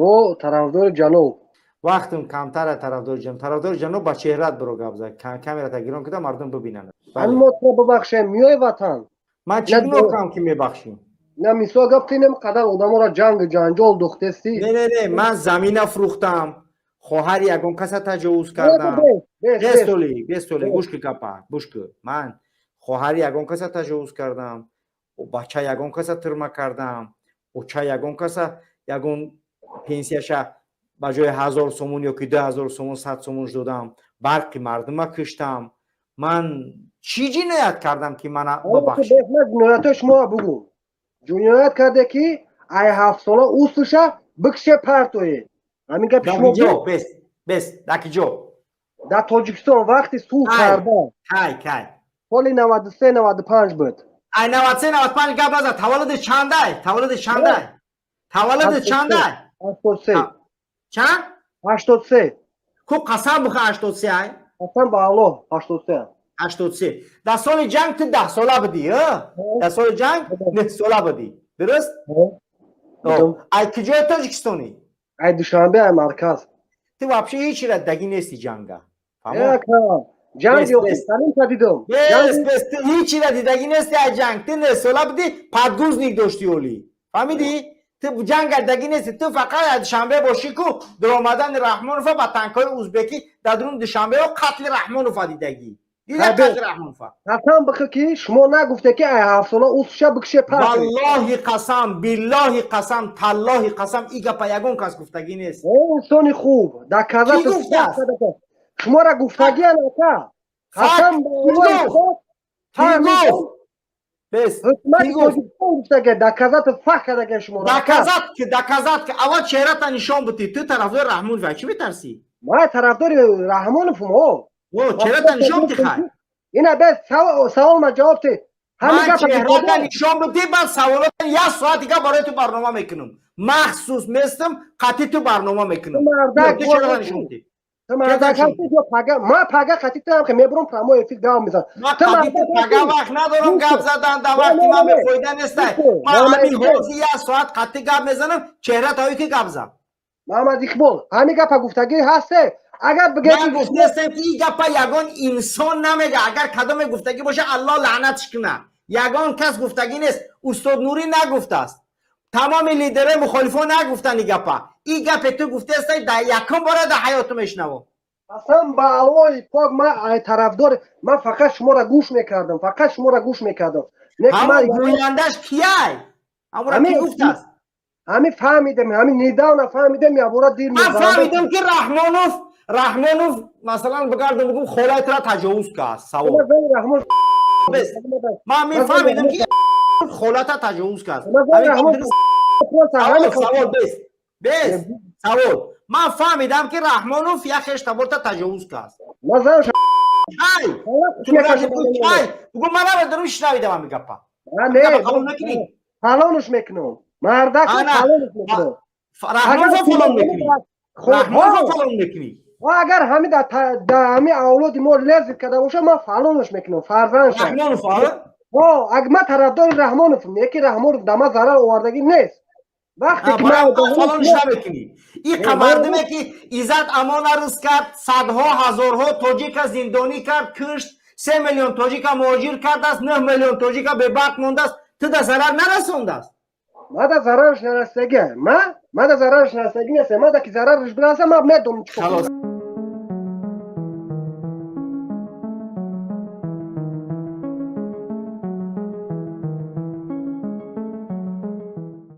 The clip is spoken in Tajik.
мо тарафдори ҷаноб. вақтам камтара тарафдори ҷаноб ба чеҳрат биро гап зад. Камерата гирон кида мардум бибинанд. ҳамин мо тро бибахшем миёй ватан. ман чӣ гуноҳ кам ки мебахшем? на мисол гуфти нем қадар одаморо ҷанҷол духтести. Не ман замина фурӯхтам. хоҳари ягон каса таҷовуз кардам. 20 соли гӯш ки гапа гӯш ки ман хоҳари ягон каса таҷовуз кардам. бача ягон каса тирма кардам. уча ягон каса ягон пенсияша ба ҷои 1000 сомон ё ки 2000 сомон 100 сомон додам. барқи мардума киштам. ман чӣ ҷиноят кардам ки мана бабахшед? ҷиноятои шуморо бугӯ. ҷиноят карде ки ай 7 сола устуша бикше партое. ҳамин гапи шумо бес дакиҷо дар Тоҷикистон вақти сулҳ карда кай соли 93-95 буд. ай 93-95 гап назад. таваллуди чандай? 83. чанд? 83. ку қасам бихо 83 ай? қасам ба Аллоҳ 83. 83. дар соли ҷанг ту 10 сола будӣ, дар соли ҷанг 9 сола будӣ. дуруст? ай куҷои Тоҷикистонӣ? ай Душанбе ай марказ. ту вообще ҳеҷ ра дагӣ нести ҷанга. ҷанг ёхтарин дидам. бес ту ҳеҷ ра дидагӣ нести ай ҷанг. ту 9 сола будӣ, падгузник дошти олӣ. фаҳмидӣ? ту ҷанга дагӣ нести. ту фақат ай Душанбе бошӣ ку дуромадани Раҳмонова ба танкҳои ӯзбекӣ дар дуруни Душанбеҳо қатли Раҳмонова дидагӣ. қасам бихӯ ки шумо нагуфте ки ай 7 сола устуша бикше пар. валлоҳи қасам, биллоҳи қасам, таллоҳи қасам и гапа ягон кас гуфтагӣ нест. инсони хуб дар каза шуморо гуфтагӣ анака. қасам ба Аллоҳ бес гуфтаги дар казат фах кардаги шуморо. дар казат ки аввал чеҳрата нишон будӣ. ту тарафдори Раҳмонов чӣ метарсӣ? ман тарафдори Раҳмоновм. чеҳрата нишон ки хай. ина бес савол ма ҷавоб те. ҳамин гапа чеҳрата нишон будӣ баъд саволота 1 соат дига барои ту барнома мекунам. махсус местам қатӣ ту барнома мекунам. ман пага қатӣ дорам ки мебурам прямой эфир гап мезанам. пага вақт надорам гап задан дар вақти ман бефоида нестай. ман ҳамин ҳози 1 соат қатӣ гап мезанам. чеҳратаҳое ки гап зад. Маҳаммад Иқбол ҳамин гапа гуфтагӣ ҳасте? агар ман гуфтастем ки ин гапа ягон инсон намега. агар кадоме гуфтагӣ боша аллоҳ лаънатш кунад. ягон кас гуфтагӣ нест. устод Нурӣ нагуфтааст. тамоми лидераи мухолифон нагуфтанд ин гапа. ин гапе ту гуфтастай дар якум бора дар ҳаётум мешунавам. қасам ба Аллоҳи пок ман тарафдори ман фақат шуморо гӯш мекардам. ҳамон гӯяндаш кияй? ҳамонро ки гуфтааст? ҳамин фаҳмидем. ҳамин недавна фаҳмидем ябора дир ман фаҳмидам ки Раҳмонов масалан бигардам бигӯм холаятра таҷовуз кард. савол ман мефаҳмидам ки холата таҷовуз кард. савол ман фаҳмидам ки Раҳмонов як эштаборта таҷовуз кард. бигӯ ман намедонам шунавидам ҳамин гапа. фалонуш мекунам. мардак фалонуш мекунам. Раҳмонов фалон мекунӣ. агар ҳамин дар ҳамин авлоди мо лезит карда боша ман фалонуш мекунам. фарзандша ман тарафдори Раҳмоновм. яки Раҳмонов дар ман зарар овардагӣ нест. вақте ки фалонуш намекунӣ. ин мардуме ки иззат амон арз кард, садҳо ҳазорҳо тоҷика зиндонӣ кард, кишт, 3 миллион тоҷика муҳоҷир кардааст, 9 миллион тоҷика бебарқ мондааст. ту дар зарар нарасондааст. ман дар зарараш нарасидагӣ. ман дар зарараш нарасидагӣ нестам. ман дар ки зарараш бирасам ман медонам чӣ кор.